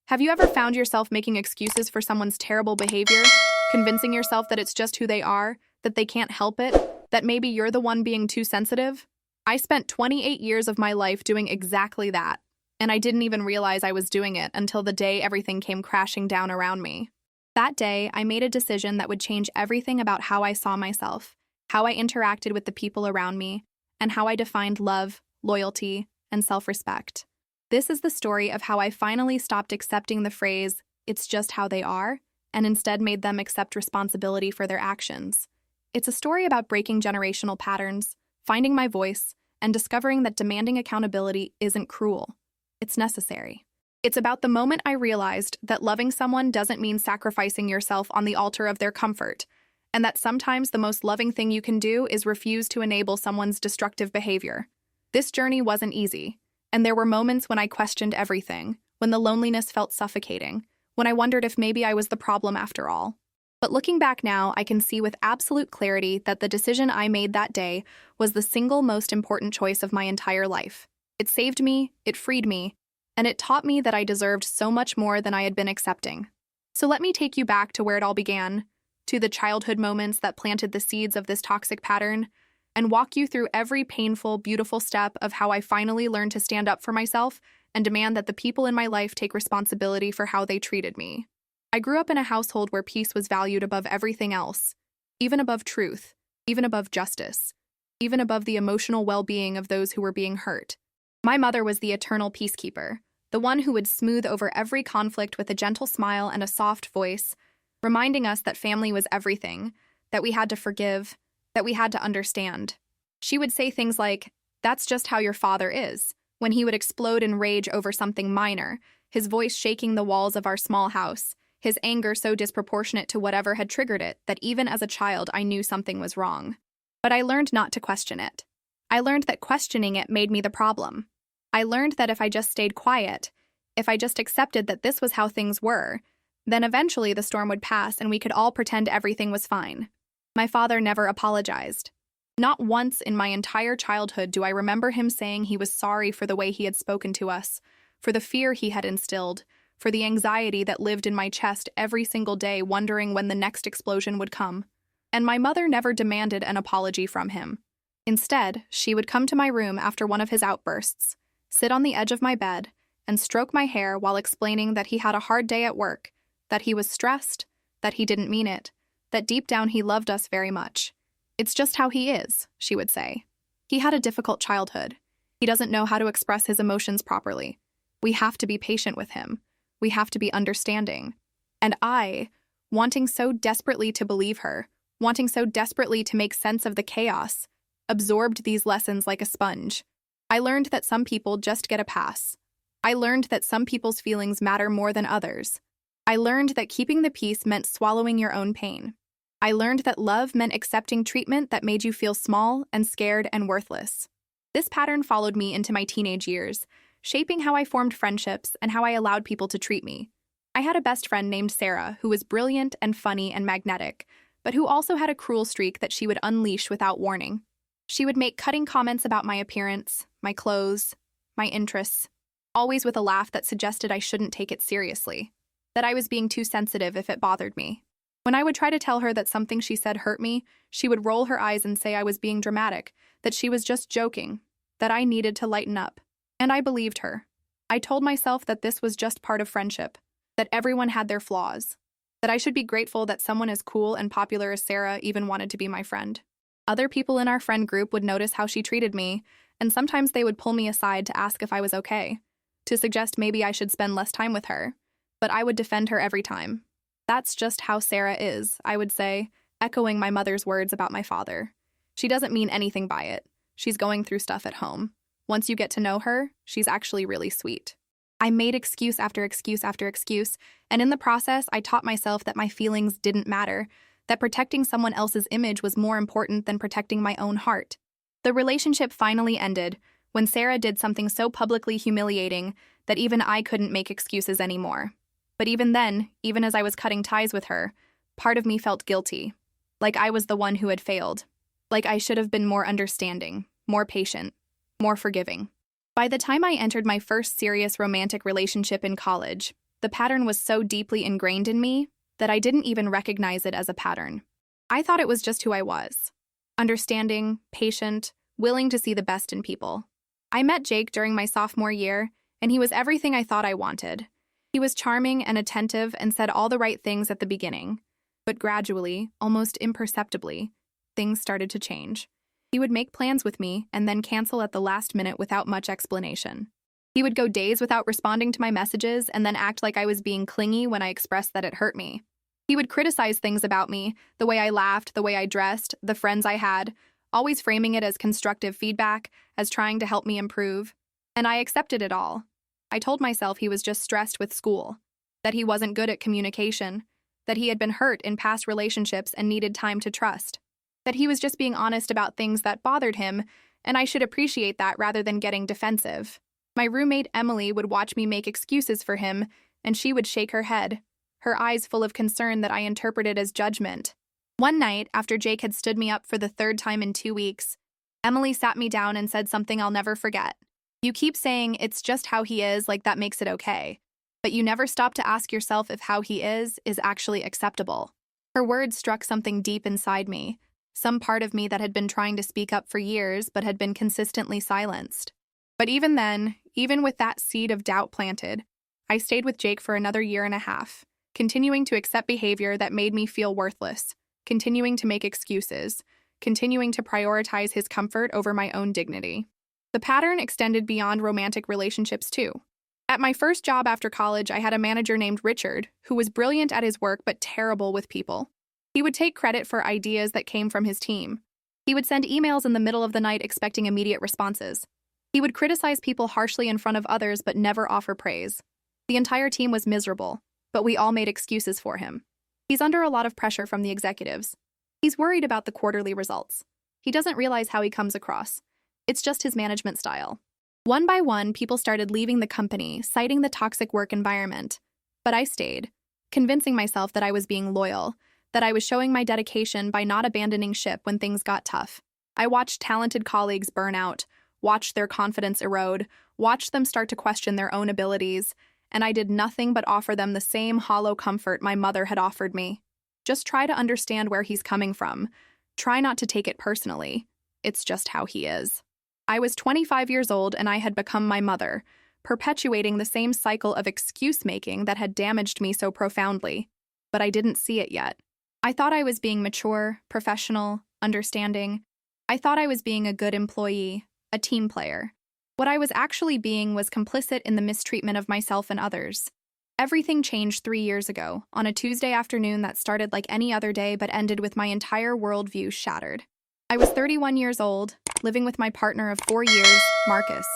Have you ever found yourself making excuses for someone's terrible behavior, convincing yourself that it's just who they are, that they can't help it, that maybe you're the one being too sensitive? I spent 28 years of my life doing exactly that, and I didn't even realize I was doing it until the day everything came crashing down around me. That day, I made a decision that would change everything about how I saw myself, how I interacted with the people around me, and how I defined love, loyalty, and self-respect. This is the story of how I finally stopped accepting the phrase, "it's just how they are," and instead made them accept responsibility for their actions. It's a story about breaking generational patterns, finding my voice, and discovering that demanding accountability isn't cruel. It's necessary. It's about the moment I realized that loving someone doesn't mean sacrificing yourself on the altar of their comfort, and that sometimes the most loving thing you can do is refuse to enable someone's destructive behavior. This journey wasn't easy, and there were moments when I questioned everything, when the loneliness felt suffocating, when I wondered if maybe I was the problem after all. But looking back now, I can see with absolute clarity that the decision I made that day was the single most important choice of my entire life. It saved me, it freed me, and it taught me that I deserved so much more than I had been accepting. So let me take you back to where it all began, to the childhood moments that planted the seeds of this toxic pattern, and walk you through every painful, beautiful step of how I finally learned to stand up for myself and demand that the people in my life take responsibility for how they treated me. I grew up in a household where peace was valued above everything else, even above truth, even above justice, even above the emotional well-being of those who were being hurt. My mother was the eternal peacekeeper, the one who would smooth over every conflict with a gentle smile and a soft voice, reminding us that family was everything, that we had to forgive, that we had to understand. She would say things like, "That's just how your father is," when he would explode in rage over something minor, his voice shaking the walls of our small house, his anger so disproportionate to whatever had triggered it that even as a child I knew something was wrong. But I learned not to question it. I learned that questioning it made me the problem. I learned that if I just stayed quiet, if I just accepted that this was how things were, then eventually the storm would pass and we could all pretend everything was fine. My father never apologized. Not once in my entire childhood do I remember him saying he was sorry for the way he had spoken to us, for the fear he had instilled, for the anxiety that lived in my chest every single day wondering when the next explosion would come. And my mother never demanded an apology from him. Instead, she would come to my room after one of his outbursts, sit on the edge of my bed, and stroke my hair while explaining that he had a hard day at work, that he was stressed, that he didn't mean it, that deep down he loved us very much. "It's just how he is," she would say. "He had a difficult childhood. He doesn't know how to express his emotions properly. We have to be patient with him. We have to be understanding." And I, wanting so desperately to believe her, wanting so desperately to make sense of the chaos, absorbed these lessons like a sponge. I learned that some people just get a pass. I learned that some people's feelings matter more than others. I learned that keeping the peace meant swallowing your own pain. I learned that love meant accepting treatment that made you feel small and scared and worthless. This pattern followed me into my teenage years, shaping how I formed friendships and how I allowed people to treat me. I had a best friend named Sarah who was brilliant and funny and magnetic, but who also had a cruel streak that she would unleash without warning. She would make cutting comments about my appearance, my clothes, my interests, always with a laugh that suggested I shouldn't take it seriously, that I was being too sensitive if it bothered me. When I would try to tell her that something she said hurt me, she would roll her eyes and say I was being dramatic, that she was just joking, that I needed to lighten up. And I believed her. I told myself that this was just part of friendship, that everyone had their flaws, that I should be grateful that someone as cool and popular as Sarah even wanted to be my friend. Other people in our friend group would notice how she treated me, and sometimes they would pull me aside to ask if I was okay, to suggest maybe I should spend less time with her, but I would defend her every time. "That's just how Sarah is," I would say, echoing my mother's words about my father. "She doesn't mean anything by it. She's going through stuff at home. Once you get to know her, she's actually really sweet." I made excuse after excuse after excuse, and in the process, I taught myself that my feelings didn't matter, that protecting someone else's image was more important than protecting my own heart. The relationship finally ended when Sarah did something so publicly humiliating that even I couldn't make excuses anymore. But even then, even as I was cutting ties with her, part of me felt guilty, like I was the one who had failed, like I should have been more understanding, more patient, more forgiving. By the time I entered my first serious romantic relationship in college, The pattern was so deeply ingrained in me that I didn't even recognize it as a pattern. I thought it was just who I was. Understanding, patient, willing to see the best in people. I met Jake during my sophomore year, and he was everything I thought I wanted. He was charming and attentive and said all the right things at the beginning. But gradually, almost imperceptibly, things started to change. He would make plans with me and then cancel at the last minute without much explanation. He would go days without responding to my messages and then act like I was being clingy when I expressed that it hurt me. He would criticize things about me, the way I laughed, the way I dressed, the friends I had, always framing it as constructive feedback, as trying to help me improve. And I accepted it all. I told myself he was just stressed with school, that he wasn't good at communication, that he had been hurt in past relationships and needed time to trust, that he was just being honest about things that bothered him, and I should appreciate that rather than getting defensive. My roommate Emily would watch me make excuses for him, and she would shake her head, her eyes full of concern that I interpreted as judgment. One night, after Jake had stood me up for the third time in 2 weeks, Emily sat me down and said something I'll never forget. "You keep saying it's just how he is, like that makes it okay. But you never stop to ask yourself if how he is actually acceptable." Her words struck something deep inside me, some part of me that had been trying to speak up for years but had been consistently silenced. But even then, even with that seed of doubt planted, I stayed with Jake for another 1.5 years, continuing to accept behavior that made me feel worthless, continuing to make excuses, continuing to prioritize his comfort over my own dignity. The pattern extended beyond romantic relationships too. At my first job after college, I had a manager named Richard, who was brilliant at his work but terrible with people. He would take credit for ideas that came from his team. He would send emails in the middle of the night expecting immediate responses. He would criticize people harshly in front of others but never offer praise. The entire team was miserable, but we all made excuses for him. He's under a lot of pressure from the executives. He's worried about the quarterly results. He doesn't realize how he comes across. It's just his management style. One by one, people started leaving the company, citing the toxic work environment. But I stayed, convincing myself that I was being loyal, that I was showing my dedication by not abandoning ship when things got tough. I watched talented colleagues burn out, watched their confidence erode, watched them start to question their own abilities, and I did nothing but offer them the same hollow comfort my mother had offered me. Just try to understand where he's coming from. Try not to take it personally. It's just how he is. I was 25 years old and I had become my mother, perpetuating the same cycle of excuse-making that had damaged me so profoundly. But I didn't see it yet. I thought I was being mature, professional, understanding. I thought I was being a good employee, a team player. What I was actually being was complicit in the mistreatment of myself and others. Everything changed 3 years ago, on a Tuesday afternoon that started like any other day but ended with my entire worldview shattered. I was 31 years old, living with my partner of 4 years, Marcus,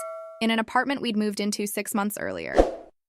in an apartment we'd moved into 6 months earlier.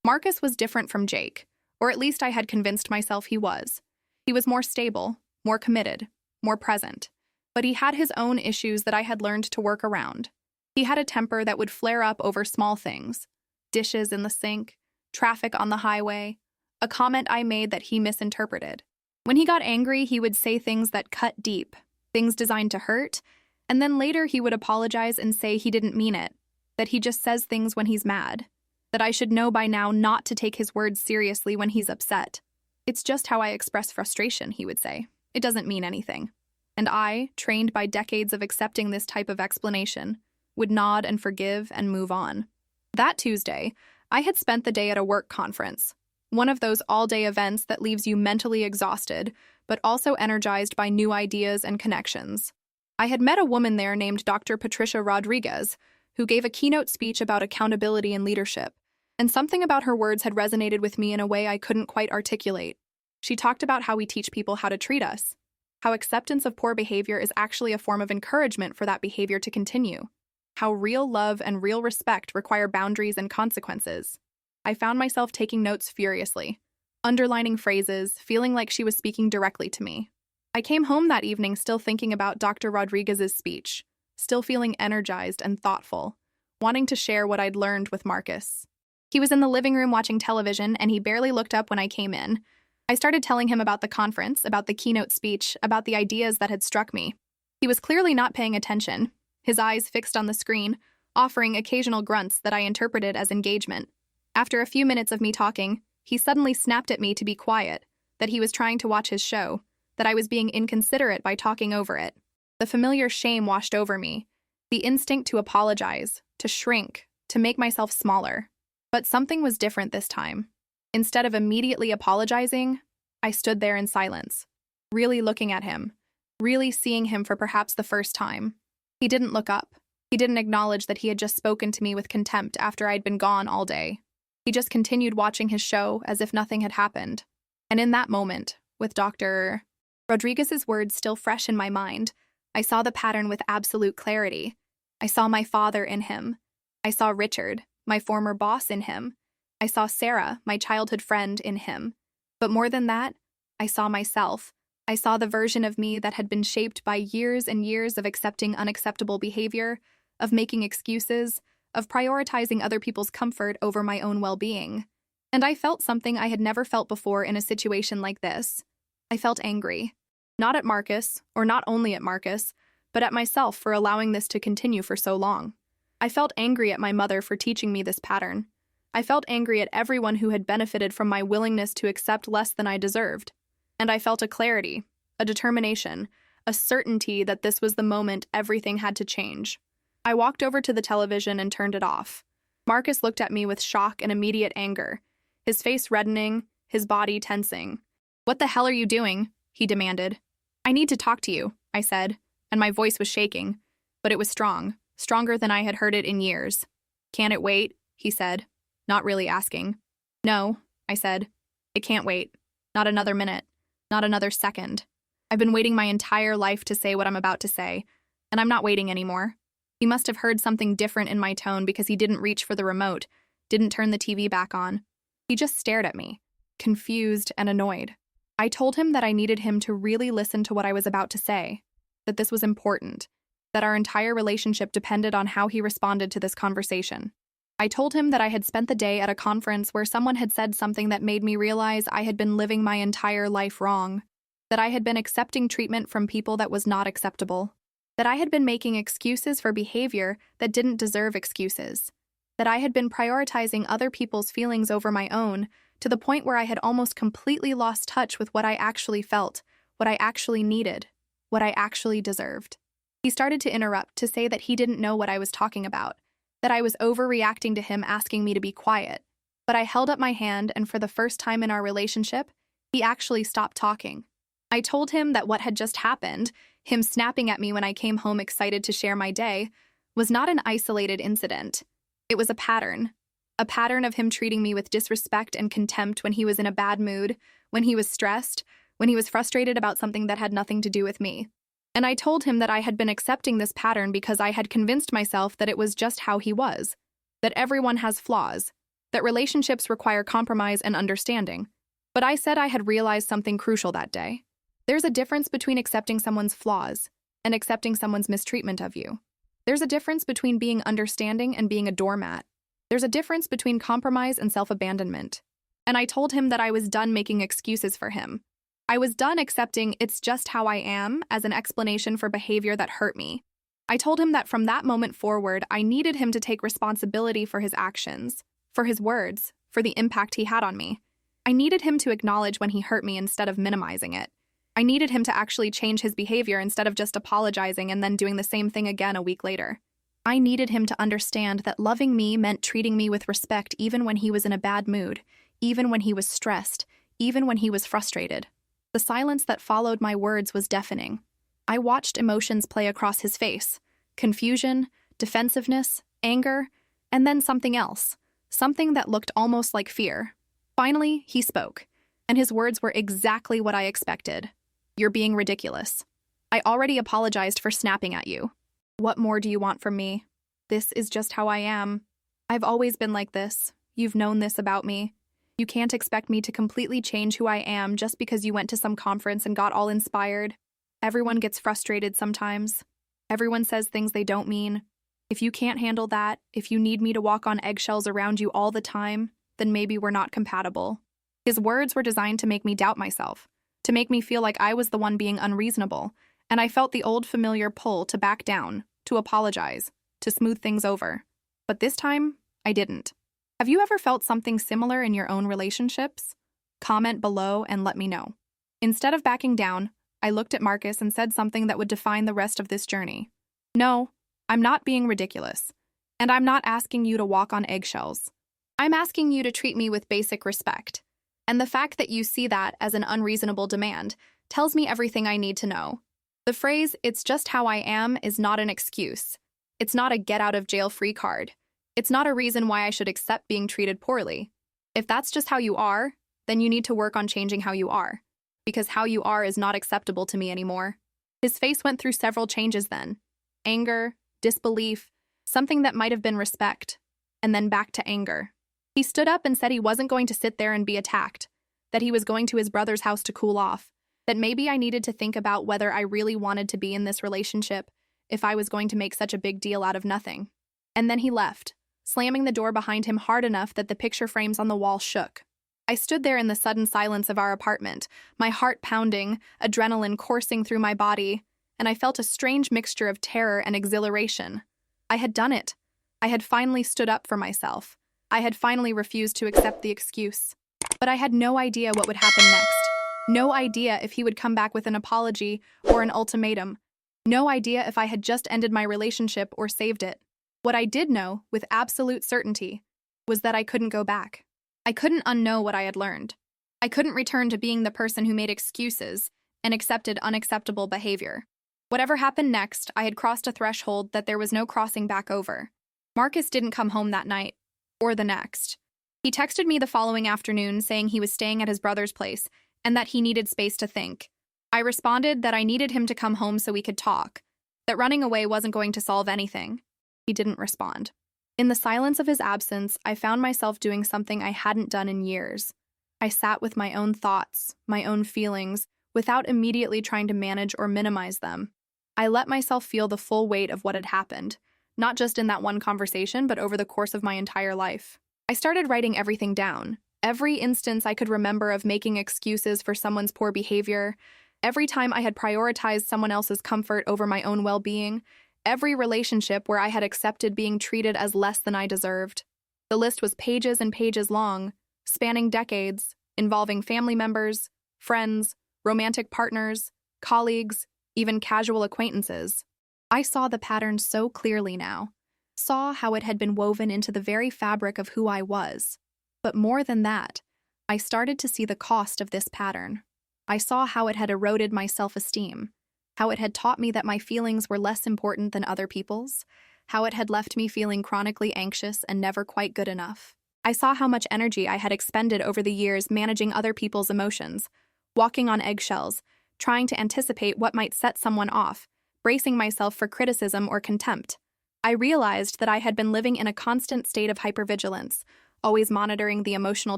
Marcus was different from Jake, or at least I had convinced myself he was. He was more stable, more committed, more present. But he had his own issues that I had learned to work around. He had a temper that would flare up over small things. Dishes in the sink, traffic on the highway, a comment I made that he misinterpreted. When he got angry, he would say things that cut deep, things designed to hurt, and then later he would apologize and say he didn't mean it, that he just says things when he's mad, that I should know by now not to take his words seriously when he's upset. "It's just how I express frustration," he would say. "It doesn't mean anything." And I, trained by decades of accepting this type of explanation, would nod and forgive and move on. That Tuesday, I had spent the day at a work conference, one of those all-day events that leaves you mentally exhausted, but also energized by new ideas and connections. I had met a woman there named Dr. Patricia Rodriguez, who gave a keynote speech about accountability and leadership, and something about her words had resonated with me in a way I couldn't quite articulate. She talked about how we teach people how to treat us, how acceptance of poor behavior is actually a form of encouragement for that behavior to continue, how real love and real respect require boundaries and consequences. I found myself taking notes furiously, underlining phrases, feeling like she was speaking directly to me. I came home that evening still thinking about Dr. Rodriguez's speech, still feeling energized and thoughtful, wanting to share what I'd learned with Marcus. He was in the living room watching television, and he barely looked up when I came in. I started telling him about the conference, about the keynote speech, about the ideas that had struck me. He was clearly not paying attention, his eyes fixed on the screen, offering occasional grunts that I interpreted as engagement. After a few minutes of me talking, He suddenly snapped at me to be quiet, that he was trying to watch his show, that I was being inconsiderate by talking over it. The familiar shame washed over me, the instinct to apologize, to shrink, to make myself smaller. But something was different this time. Instead of immediately apologizing, I stood there in silence, really looking at him, really seeing him for perhaps the first time. He didn't look up. He didn't acknowledge that he had just spoken to me with contempt after I'd been gone all day. He just continued watching his show as if nothing had happened. And in that moment, with Dr. Rodriguez's words still fresh in my mind, I saw the pattern with absolute clarity. I saw my father in him. I saw Richard, my former boss, in him. I saw Sarah, my childhood friend, in him. But more than that, I saw myself. I saw the version of me that had been shaped by years and years of accepting unacceptable behavior, of making excuses, of prioritizing other people's comfort over my own well-being. And I felt something I had never felt before in a situation like this. I felt angry. Not at Marcus, or not only at Marcus, but at myself for allowing this to continue for so long. I felt angry at my mother for teaching me this pattern. I felt angry at everyone who had benefited from my willingness to accept less than I deserved. And I felt a clarity, a determination, a certainty that this was the moment everything had to change. I walked over to the television and turned it off. Marcus looked at me with shock and immediate anger, his face reddening, his body tensing. "What the hell are you doing?" he demanded. "I need to talk to you," I said, and my voice was shaking, but it was strong, stronger than I had heard it in years. "Can it wait?" he said, not really asking. "No," I said. "It can't wait. Not another minute. Not another second. I've been waiting my entire life to say what I'm about to say, and I'm not waiting anymore." He must have heard something different in my tone because he didn't reach for the remote, didn't turn the TV back on. He just stared at me, confused and annoyed. I told him that I needed him to really listen to what I was about to say, that this was important, that our entire relationship depended on how he responded to this conversation. I told him that I had spent the day at a conference where someone had said something that made me realize I had been living my entire life wrong, that I had been accepting treatment from people that was not acceptable, that I had been making excuses for behavior that didn't deserve excuses, that I had been prioritizing other people's feelings over my own to the point where I had almost completely lost touch with what I actually felt, what I actually needed, what I actually deserved. He started to interrupt to say that he didn't know what I was talking about, that I was overreacting to him asking me to be quiet. But I held up my hand, and for the first time in our relationship, he actually stopped talking. I told him that what had just happened, him snapping at me when I came home excited to share my day, was not an isolated incident. It was a pattern of him treating me with disrespect and contempt when he was in a bad mood, when he was stressed, when he was frustrated about something that had nothing to do with me. And I told him that I had been accepting this pattern because I had convinced myself that it was just how he was, that everyone has flaws, that relationships require compromise and understanding. But I said I had realized something crucial that day. There's a difference between accepting someone's flaws and accepting someone's mistreatment of you. There's a difference between being understanding and being a doormat. There's a difference between compromise and self-abandonment. And I told him that I was done making excuses for him. I was done accepting "it's just how I am" as an explanation for behavior that hurt me. I told him that from that moment forward, I needed him to take responsibility for his actions, for his words, for the impact he had on me. I needed him to acknowledge when he hurt me instead of minimizing it. I needed him to actually change his behavior instead of just apologizing and then doing the same thing again a week later. I needed him to understand that loving me meant treating me with respect even when he was in a bad mood, even when he was stressed, even when he was frustrated. The silence that followed my words was deafening. I watched emotions play across his face: confusion, defensiveness, anger, and then something else, something that looked almost like fear. Finally, he spoke, and his words were exactly what I expected. "You're being ridiculous. I already apologized for snapping at you. What more do you want from me? This is just how I am. I've always been like this. You've known this about me. You can't expect me to completely change who I am just because you went to some conference and got all inspired. Everyone gets frustrated sometimes. Everyone says things they don't mean. If you can't handle that, if you need me to walk on eggshells around you all the time, then maybe we're not compatible." His words were designed to make me doubt myself, to make me feel like I was the one being unreasonable, and I felt the old familiar pull to back down, to apologize, to smooth things over. But this time, I didn't. Have you ever felt something similar in your own relationships? Comment below and let me know. Instead of backing down, I looked at Marcus and said something that would define the rest of this journey. No, I'm not being ridiculous. And I'm not asking you to walk on eggshells. I'm asking you to treat me with basic respect. And the fact that you see that as an unreasonable demand tells me everything I need to know. The phrase, "it's just how I am," is not an excuse. It's not a get-out-of-jail-free card. It's not a reason why I should accept being treated poorly. If that's just how you are, then you need to work on changing how you are. Because how you are is not acceptable to me anymore. His face went through several changes then. Anger, disbelief, something that might have been respect, and then back to anger. He stood up and said he wasn't going to sit there and be attacked, that he was going to his brother's house to cool off, that maybe I needed to think about whether I really wanted to be in this relationship if I was going to make such a big deal out of nothing. And then he left, slamming the door behind him hard enough that the picture frames on the wall shook. I stood there in the sudden silence of our apartment, my heart pounding, adrenaline coursing through my body, and I felt a strange mixture of terror and exhilaration. I had done it. I had finally stood up for myself. I had finally refused to accept the excuse. But I had no idea what would happen next. No idea if he would come back with an apology or an ultimatum. No idea if I had just ended my relationship or saved it. What I did know, with absolute certainty, was that I couldn't go back. I couldn't unknow what I had learned. I couldn't return to being the person who made excuses and accepted unacceptable behavior. Whatever happened next, I had crossed a threshold that there was no crossing back over. Marcus didn't come home that night, or the next. He texted me the following afternoon saying he was staying at his brother's place and that he needed space to think. I responded that I needed him to come home so we could talk, that running away wasn't going to solve anything. He didn't respond. In the silence of his absence, I found myself doing something I hadn't done in years. I sat with my own thoughts, my own feelings, without immediately trying to manage or minimize them. I let myself feel the full weight of what had happened, not just in that one conversation, but over the course of my entire life. I started writing everything down. Every instance I could remember of making excuses for someone's poor behavior, every time I had prioritized someone else's comfort over my own well-being, every relationship where I had accepted being treated as less than I deserved. The list was pages and pages long, spanning decades, involving family members, friends, romantic partners, colleagues, even casual acquaintances. I saw the pattern so clearly now, saw how it had been woven into the very fabric of who I was. But more than that, I started to see the cost of this pattern. I saw how it had eroded my self-esteem, how it had taught me that my feelings were less important than other people's, how it had left me feeling chronically anxious and never quite good enough. I saw how much energy I had expended over the years managing other people's emotions, walking on eggshells, trying to anticipate what might set someone off, bracing myself for criticism or contempt. I realized that I had been living in a constant state of hypervigilance, always monitoring the emotional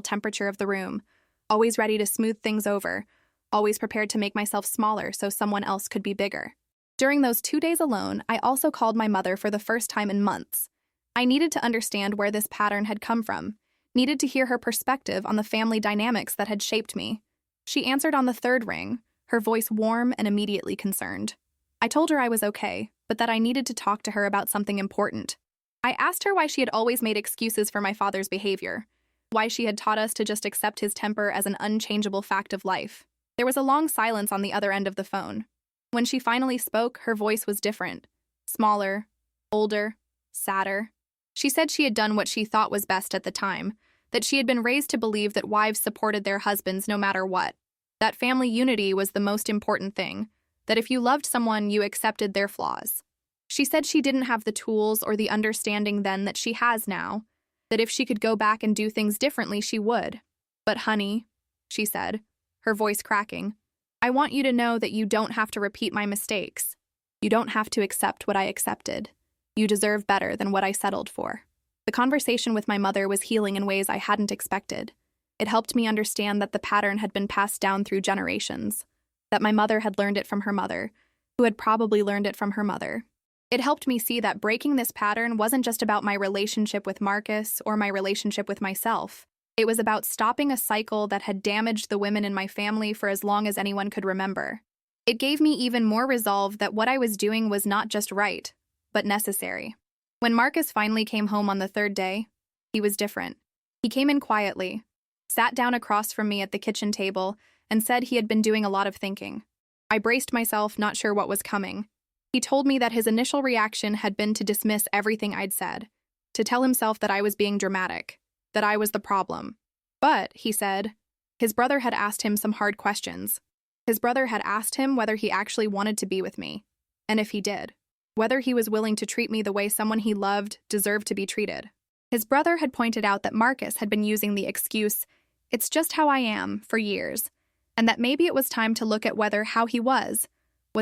temperature of the room, always ready to smooth things over, always prepared to make myself smaller so someone else could be bigger. During those 2 days alone, I also called my mother for the first time in months. I needed to understand where this pattern had come from, needed to hear her perspective on the family dynamics that had shaped me. She answered on the third ring, her voice warm and immediately concerned. I told her I was okay, but that I needed to talk to her about something important. I asked her why she had always made excuses for my father's behavior, why she had taught us to just accept his temper as an unchangeable fact of life. There was a long silence on the other end of the phone. When she finally spoke, her voice was different, smaller, older, sadder. She said she had done what she thought was best at the time, that she had been raised to believe that wives supported their husbands no matter what, that family unity was the most important thing, that if you loved someone, you accepted their flaws. She said she didn't have the tools or the understanding then that she has now, that if she could go back and do things differently, she would. But honey, she said, her voice cracking, I want you to know that you don't have to repeat my mistakes. You don't have to accept what I accepted. You deserve better than what I settled for. The conversation with my mother was healing in ways I hadn't expected. It helped me understand that the pattern had been passed down through generations, that my mother had learned it from her mother, who had probably learned it from her mother. It helped me see that breaking this pattern wasn't just about my relationship with Marcus or my relationship with myself. It was about stopping a cycle that had damaged the women in my family for as long as anyone could remember. It gave me even more resolve that what I was doing was not just right, but necessary. When Marcus finally came home on the third day, he was different. He came in quietly, sat down across from me at the kitchen table, and said he had been doing a lot of thinking. I braced myself, not sure what was coming. He told me that his initial reaction had been to dismiss everything I'd said, to tell himself that I was being dramatic, that I was the problem. But, he said, his brother had asked him some hard questions. His brother had asked him whether he actually wanted to be with me, and if he did, whether he was willing to treat me the way someone he loved deserved to be treated. His brother had pointed out that Marcus had been using the excuse, "It's just how I am," for years, and that maybe it was time to look at whether how he was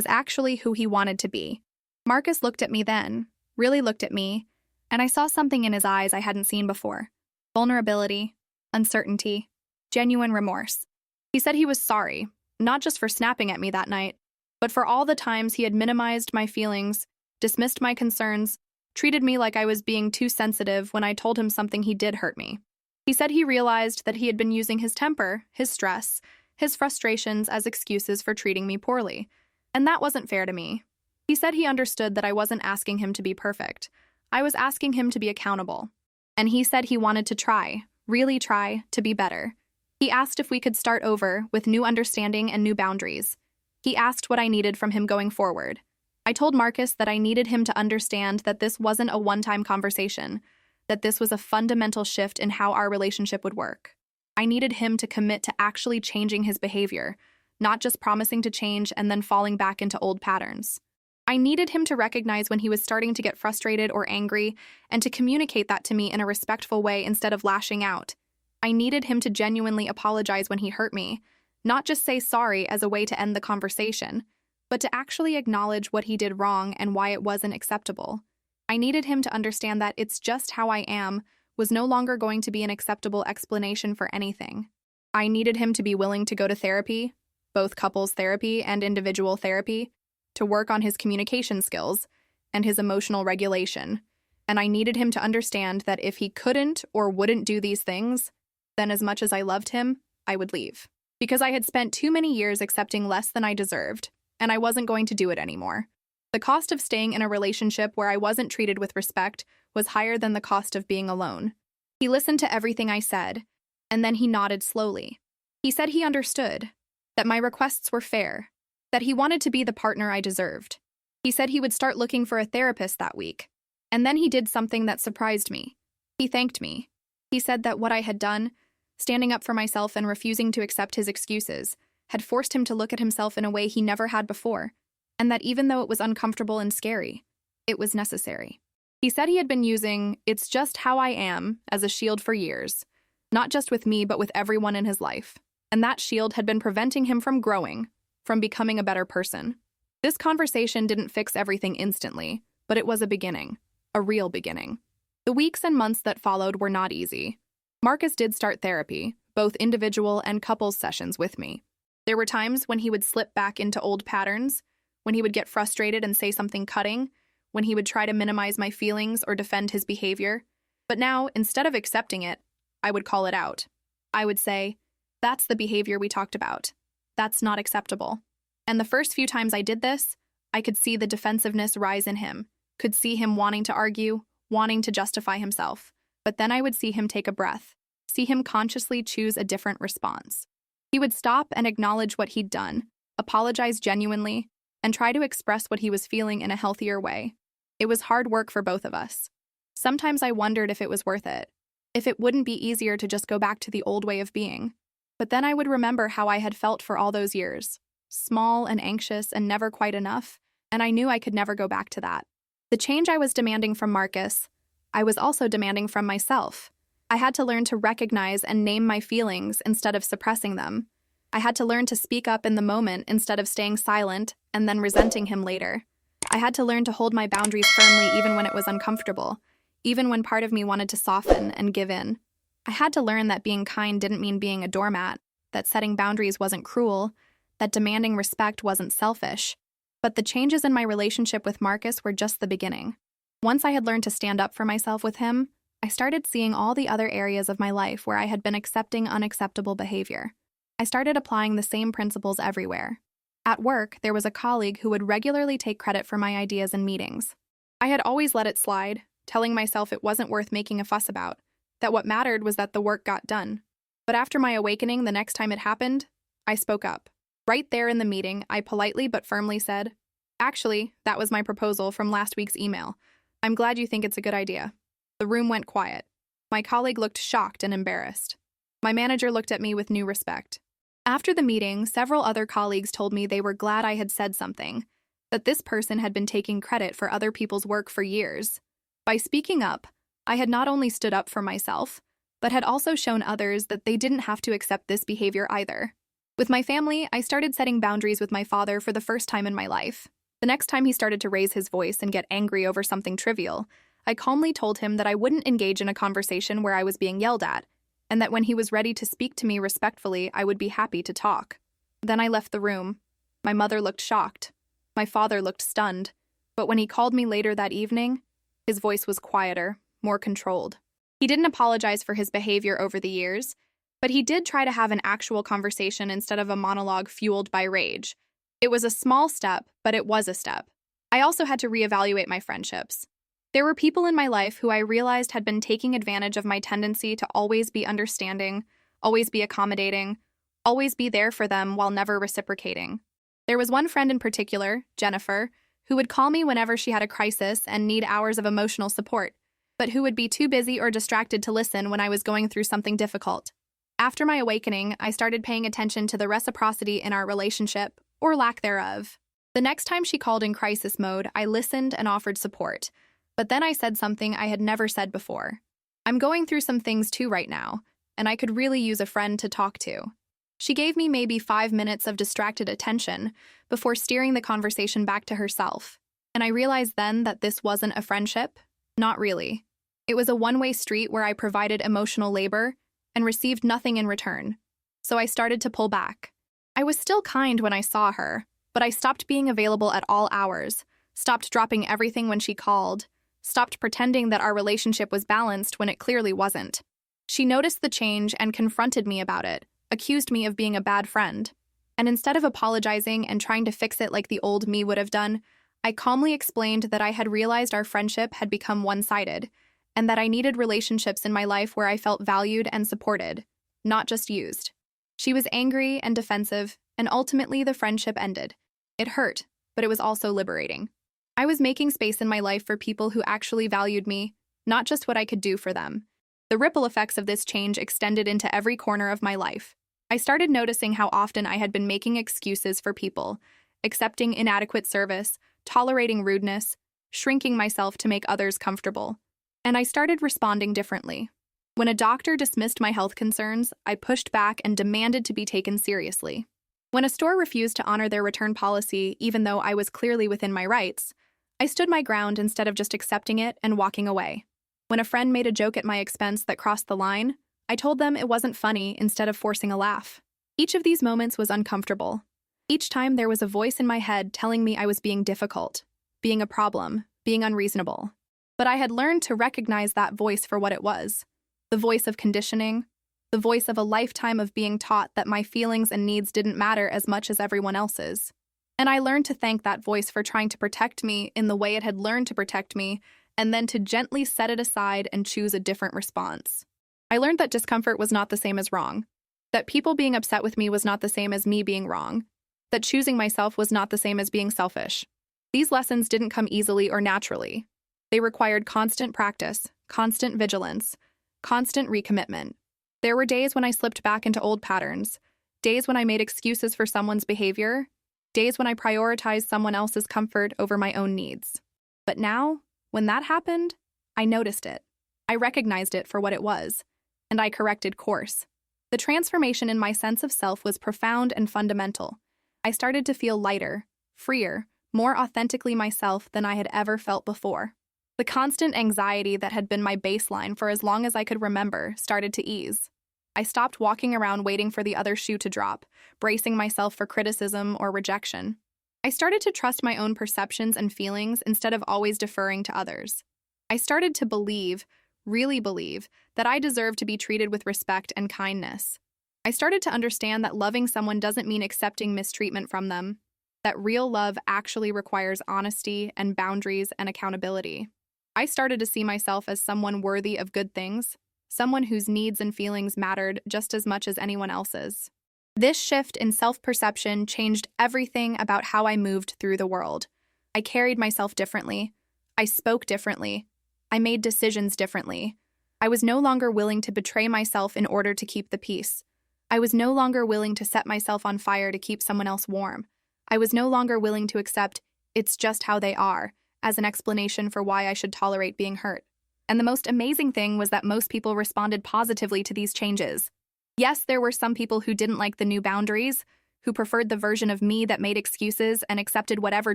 actually who he wanted to be. Marcus looked at me then, really looked at me, and I saw something in his eyes I hadn't seen before. Vulnerability, uncertainty, genuine remorse. He said he was sorry, not just for snapping at me that night, but for all the times he had minimized my feelings, dismissed my concerns, treated me like I was being too sensitive when I told him something he did hurt me. He said he realized that he had been using his temper, his stress, his frustrations as excuses for treating me poorly, and that wasn't fair to me. He said he understood that I wasn't asking him to be perfect. I was asking him to be accountable. And he said he wanted to try, really try, to be better. He asked if we could start over with new understanding and new boundaries. He asked what I needed from him going forward. I told Marcus that I needed him to understand that this wasn't a one-time conversation, that this was a fundamental shift in how our relationship would work. I needed him to commit to actually changing his behavior, not just promising to change and then falling back into old patterns. I needed him to recognize when he was starting to get frustrated or angry and to communicate that to me in a respectful way instead of lashing out. I needed him to genuinely apologize when he hurt me, not just say sorry as a way to end the conversation, but to actually acknowledge what he did wrong and why it wasn't acceptable. I needed him to understand that "it's just how I am" was no longer going to be an acceptable explanation for anything. I needed him to be willing to go to therapy, both couples therapy and individual therapy, to work on his communication skills and his emotional regulation. And I needed him to understand that if he couldn't or wouldn't do these things, then as much as I loved him, I would leave. Because I had spent too many years accepting less than I deserved, and I wasn't going to do it anymore. The cost of staying in a relationship where I wasn't treated with respect was higher than the cost of being alone. He listened to everything I said, and then he nodded slowly. He said he understood, that my requests were fair, that he wanted to be the partner I deserved. He said he would start looking for a therapist that week. And then he did something that surprised me. He thanked me. He said that what I had done, standing up for myself and refusing to accept his excuses, had forced him to look at himself in a way he never had before, and that even though it was uncomfortable and scary, it was necessary. He said he had been using "it's just how I am" as a shield for years, not just with me but with everyone in his life, and that shield had been preventing him from growing, from becoming a better person. This conversation didn't fix everything instantly, but it was a beginning, a real beginning. The weeks and months that followed were not easy. Marcus did start therapy, both individual and couples sessions with me. There were times when he would slip back into old patterns, when he would get frustrated and say something cutting, when he would try to minimize my feelings or defend his behavior. But now, instead of accepting it, I would call it out. I would say, "That's the behavior we talked about. That's not acceptable." And the first few times I did this, I could see the defensiveness rise in him, could see him wanting to argue, wanting to justify himself. But then I would see him take a breath, see him consciously choose a different response. He would stop and acknowledge what he'd done, apologize genuinely, and try to express what he was feeling in a healthier way. It was hard work for both of us. Sometimes I wondered if it was worth it, if it wouldn't be easier to just go back to the old way of being. But then I would remember how I had felt for all those years, small and anxious and never quite enough, and I knew I could never go back to that. The change I was demanding from Marcus, I was also demanding from myself. I had to learn to recognize and name my feelings instead of suppressing them. I had to learn to speak up in the moment instead of staying silent and then resenting him later. I had to learn to hold my boundaries firmly even when it was uncomfortable, even when part of me wanted to soften and give in. I had to learn that being kind didn't mean being a doormat, that setting boundaries wasn't cruel, that demanding respect wasn't selfish. But the changes in my relationship with Marcus were just the beginning. Once I had learned to stand up for myself with him, I started seeing all the other areas of my life where I had been accepting unacceptable behavior. I started applying the same principles everywhere. At work, there was a colleague who would regularly take credit for my ideas in meetings. I had always let it slide, telling myself it wasn't worth making a fuss about, that what mattered was that the work got done. But after my awakening the next time it happened, I spoke up. Right there in the meeting, I politely but firmly said, "Actually, that was my proposal from last week's email. I'm glad you think it's a good idea." The room went quiet. My colleague looked shocked and embarrassed. My manager looked at me with new respect. After the meeting, several other colleagues told me they were glad I had said something, that this person had been taking credit for other people's work for years. By speaking up, I had not only stood up for myself, but had also shown others that they didn't have to accept this behavior either. With my family, I started setting boundaries with my father for the first time in my life. The next time he started to raise his voice and get angry over something trivial, I calmly told him that I wouldn't engage in a conversation where I was being yelled at, and that when he was ready to speak to me respectfully, I would be happy to talk. Then I left the room. My mother looked shocked. My father looked stunned. But when he called me later that evening, his voice was quieter, more controlled. He didn't apologize for his behavior over the years, but he did try to have an actual conversation instead of a monologue fueled by rage. It was a small step, but it was a step. I also had to reevaluate my friendships. There were people in my life who I realized had been taking advantage of my tendency to always be understanding, always be accommodating, always be there for them while never reciprocating. There was one friend in particular, Jennifer, who would call me whenever she had a crisis and need hours of emotional support, but who would be too busy or distracted to listen when I was going through something difficult. After my awakening, I started paying attention to the reciprocity in our relationship, or lack thereof. The next time she called in crisis mode, I listened and offered support. But then I said something I had never said before. "I'm going through some things too right now, and I could really use a friend to talk to." She gave me maybe 5 minutes of distracted attention before steering the conversation back to herself. And I realized then that this wasn't a friendship. Not really. It was a one-way street where I provided emotional labor and received nothing in return. So I started to pull back. I was still kind when I saw her, but I stopped being available at all hours, stopped dropping everything when she called, stopped pretending that our relationship was balanced when it clearly wasn't. She noticed the change and confronted me about it, accused me of being a bad friend. And instead of apologizing and trying to fix it like the old me would have done, I calmly explained that I had realized our friendship had become one-sided, and that I needed relationships in my life where I felt valued and supported, not just used. She was angry and defensive, and ultimately the friendship ended. It hurt, but it was also liberating. I was making space in my life for people who actually valued me, not just what I could do for them. The ripple effects of this change extended into every corner of my life. I started noticing how often I had been making excuses for people, accepting inadequate service, tolerating rudeness, shrinking myself to make others comfortable. And I started responding differently. When a doctor dismissed my health concerns, I pushed back and demanded to be taken seriously. When a store refused to honor their return policy, even though I was clearly within my rights, I stood my ground instead of just accepting it and walking away. When a friend made a joke at my expense that crossed the line, I told them it wasn't funny instead of forcing a laugh. Each of these moments was uncomfortable. Each time there was a voice in my head telling me I was being difficult, being a problem, being unreasonable. But I had learned to recognize that voice for what it was. The voice of conditioning, the voice of a lifetime of being taught that my feelings and needs didn't matter as much as everyone else's. And I learned to thank that voice for trying to protect me in the way it had learned to protect me, and then to gently set it aside and choose a different response. I learned that discomfort was not the same as wrong, that people being upset with me was not the same as me being wrong, that choosing myself was not the same as being selfish. These lessons didn't come easily or naturally. They required constant practice, constant vigilance, constant recommitment. There were days when I slipped back into old patterns, days when I made excuses for someone's behavior, days when I prioritized someone else's comfort over my own needs. But now, when that happened, I noticed it. I recognized it for what it was, and I corrected course. The transformation in my sense of self was profound and fundamental. I started to feel lighter, freer, more authentically myself than I had ever felt before. The constant anxiety that had been my baseline for as long as I could remember started to ease. I stopped walking around waiting for the other shoe to drop, bracing myself for criticism or rejection. I started to trust my own perceptions and feelings instead of always deferring to others. I started to believe, really believe, that I deserved to be treated with respect and kindness. I started to understand that loving someone doesn't mean accepting mistreatment from them, that real love actually requires honesty and boundaries and accountability. I started to see myself as someone worthy of good things, someone whose needs and feelings mattered just as much as anyone else's. This shift in self-perception changed everything about how I moved through the world. I carried myself differently. I spoke differently. I made decisions differently. I was no longer willing to betray myself in order to keep the peace. I was no longer willing to set myself on fire to keep someone else warm. I was no longer willing to accept "it's just how they are" as an explanation for why I should tolerate being hurt. And the most amazing thing was that most people responded positively to these changes. Yes, there were some people who didn't like the new boundaries, who preferred the version of me that made excuses and accepted whatever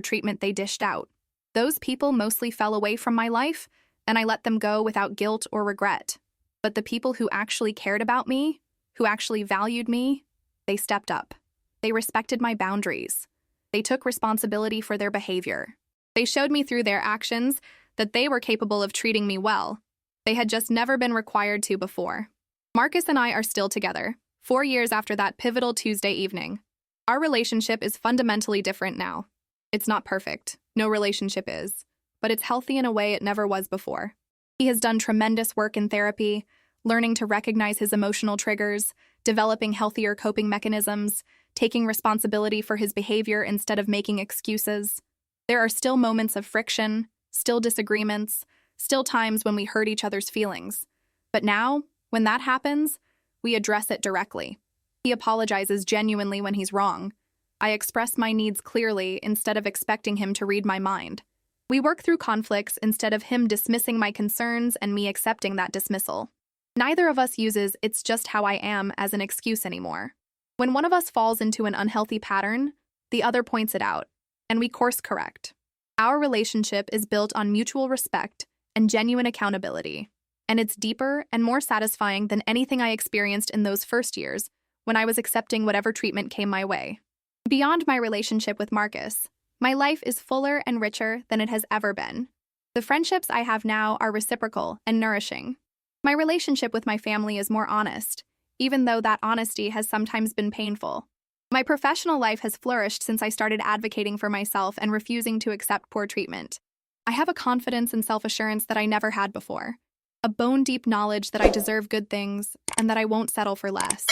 treatment they dished out. Those people mostly fell away from my life, and I let them go without guilt or regret. But the people who actually cared about me, who actually valued me, they stepped up. They respected my boundaries. They took responsibility for their behavior. They showed me through their actions that they were capable of treating me well. They had just never been required to before. Marcus and I are still together, 4 years after that pivotal Tuesday evening. Our relationship is fundamentally different now. It's not perfect. No relationship is. But it's healthy in a way it never was before. He has done tremendous work in therapy, learning to recognize his emotional triggers, developing healthier coping mechanisms, taking responsibility for his behavior instead of making excuses. There are still moments of friction, still disagreements, still times when we hurt each other's feelings. But now, when that happens, we address it directly. He apologizes genuinely when he's wrong. I express my needs clearly instead of expecting him to read my mind. We work through conflicts instead of him dismissing my concerns and me accepting that dismissal. Neither of us uses "it's just how I am" as an excuse anymore. When one of us falls into an unhealthy pattern, the other points it out, and we course correct. Our relationship is built on mutual respect and genuine accountability, and it's deeper and more satisfying than anything I experienced in those first years when I was accepting whatever treatment came my way. Beyond my relationship with Marcus, my life is fuller and richer than it has ever been. The friendships I have now are reciprocal and nourishing. My relationship with my family is more honest, even though that honesty has sometimes been painful. My professional life has flourished since I started advocating for myself and refusing to accept poor treatment. I have a confidence and self-assurance that I never had before, a bone-deep knowledge that I deserve good things and that I won't settle for less.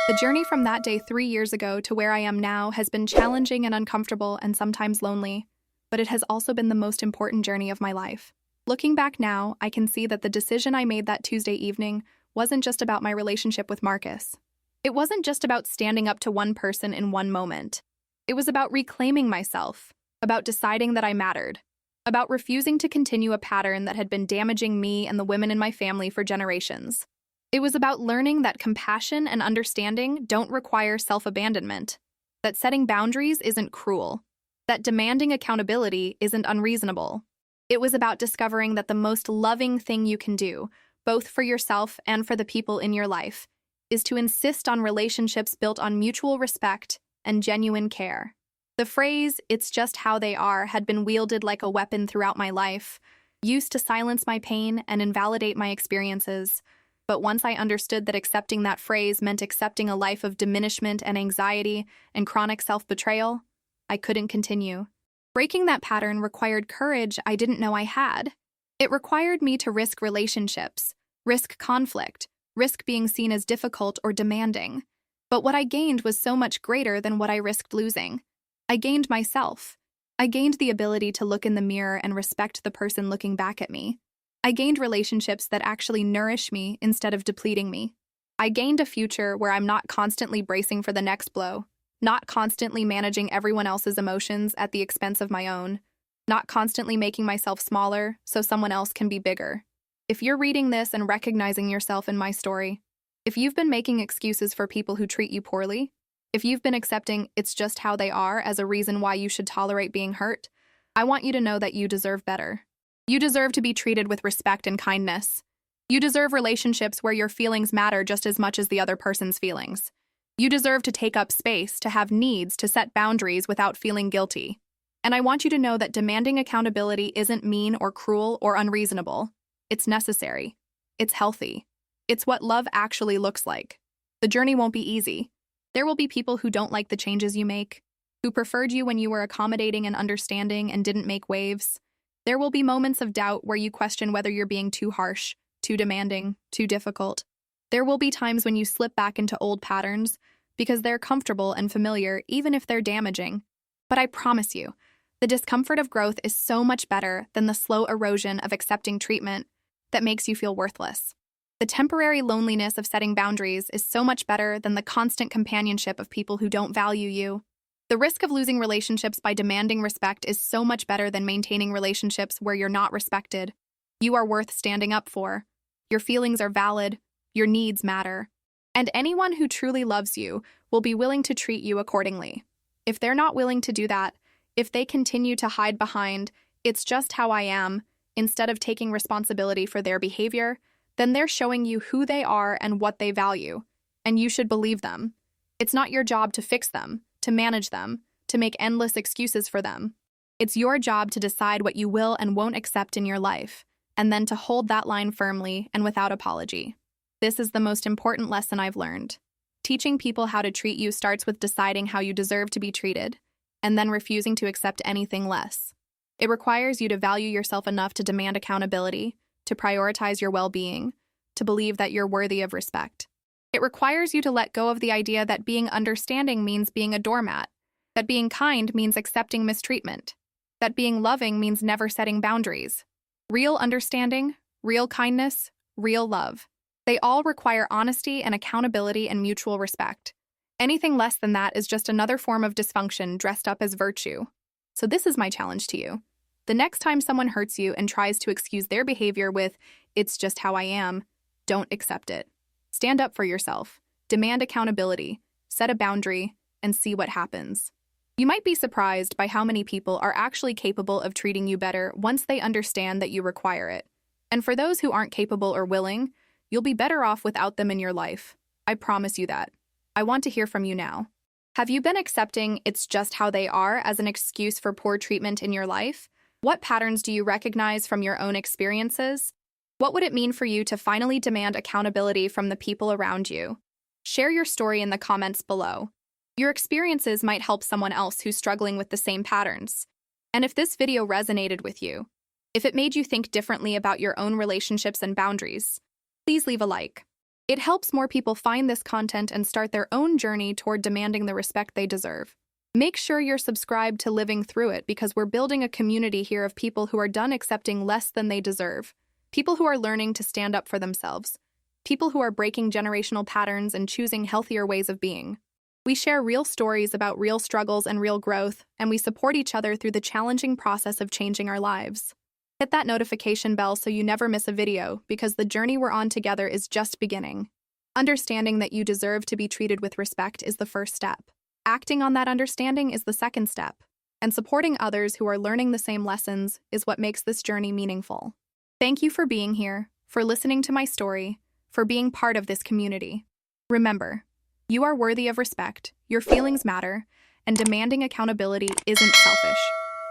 The journey from that day 3 years ago to where I am now has been challenging and uncomfortable and sometimes lonely, but it has also been the most important journey of my life. Looking back now, I can see that the decision I made that Tuesday evening wasn't just about my relationship with Marcus. It wasn't just about standing up to one person in one moment. It was about reclaiming myself, about deciding that I mattered, about refusing to continue a pattern that had been damaging me and the women in my family for generations. It was about learning that compassion and understanding don't require self-abandonment, that setting boundaries isn't cruel, that demanding accountability isn't unreasonable. It was about discovering that the most loving thing you can do, both for yourself and for the people in your life, is to insist on relationships built on mutual respect and genuine care. The phrase, "it's just how they are," had been wielded like a weapon throughout my life, used to silence my pain and invalidate my experiences. But once I understood that accepting that phrase meant accepting a life of diminishment and anxiety and chronic self-betrayal, I couldn't continue. Breaking that pattern required courage I didn't know I had. It required me to risk relationships, risk conflict, risk being seen as difficult or demanding. But what I gained was so much greater than what I risked losing. I gained myself. I gained the ability to look in the mirror and respect the person looking back at me. I gained relationships that actually nourish me instead of depleting me. I gained a future where I'm not constantly bracing for the next blow, not constantly managing everyone else's emotions at the expense of my own, not constantly making myself smaller so someone else can be bigger. If you're reading this and recognizing yourself in my story, if you've been making excuses for people who treat you poorly, if you've been accepting "it's just how they are" as a reason why you should tolerate being hurt, I want you to know that you deserve better. You deserve to be treated with respect and kindness. You deserve relationships where your feelings matter just as much as the other person's feelings. You deserve to take up space, to have needs, to set boundaries without feeling guilty. And I want you to know that demanding accountability isn't mean or cruel or unreasonable. It's necessary. It's healthy. It's what love actually looks like. The journey won't be easy. There will be people who don't like the changes you make, who preferred you when you were accommodating and understanding and didn't make waves. There will be moments of doubt where you question whether you're being too harsh, too demanding, too difficult. There will be times when you slip back into old patterns because they're comfortable and familiar, even if they're damaging. But I promise you, the discomfort of growth is so much better than the slow erosion of accepting treatment that makes you feel worthless. The temporary loneliness of setting boundaries is so much better than the constant companionship of people who don't value you. The risk of losing relationships by demanding respect is so much better than maintaining relationships where you're not respected. You are worth standing up for. Your feelings are valid. Your needs matter. And anyone who truly loves you will be willing to treat you accordingly. If they're not willing to do that, if they continue to hide behind, "It's just how I am," instead of taking responsibility for their behavior, then they're showing you who they are and what they value, and you should believe them. It's not your job to fix them, to manage them, to make endless excuses for them. It's your job to decide what you will and won't accept in your life, and then to hold that line firmly and without apology. This is the most important lesson I've learned. Teaching people how to treat you starts with deciding how you deserve to be treated, and then refusing to accept anything less. It requires you to value yourself enough to demand accountability, to prioritize your well-being, to believe that you're worthy of respect. It requires you to let go of the idea that being understanding means being a doormat, that being kind means accepting mistreatment, that being loving means never setting boundaries. Real understanding, real kindness, real love. They all require honesty and accountability and mutual respect. Anything less than that is just another form of dysfunction dressed up as virtue. So this is my challenge to you. The next time someone hurts you and tries to excuse their behavior with, "It's just how I am," don't accept it. Stand up for yourself, demand accountability, set a boundary, and see what happens. You might be surprised by how many people are actually capable of treating you better once they understand that you require it. And for those who aren't capable or willing, you'll be better off without them in your life. I promise you that. I want to hear from you now. Have you been accepting "it's just how they are" as an excuse for poor treatment in your life? What patterns do you recognize from your own experiences? What would it mean for you to finally demand accountability from the people around you? Share your story in the comments below. Your experiences might help someone else who's struggling with the same patterns. And if this video resonated with you, if it made you think differently about your own relationships and boundaries, please leave a like. It helps more people find this content and start their own journey toward demanding the respect they deserve. Make sure you're subscribed to Living Through It because we're building a community here of people who are done accepting less than they deserve, people who are learning to stand up for themselves, people who are breaking generational patterns and choosing healthier ways of being. We share real stories about real struggles and real growth, and we support each other through the challenging process of changing our lives. Hit that notification bell so you never miss a video because the journey we're on together is just beginning. Understanding that you deserve to be treated with respect is the first step. Acting on that understanding is the second step, and supporting others who are learning the same lessons is what makes this journey meaningful. Thank you for being here, for listening to my story, for being part of this community. Remember, you are worthy of respect, your feelings matter, and demanding accountability isn't selfish,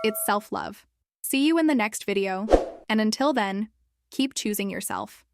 it's self-love. See you in the next video, and until then, keep choosing yourself.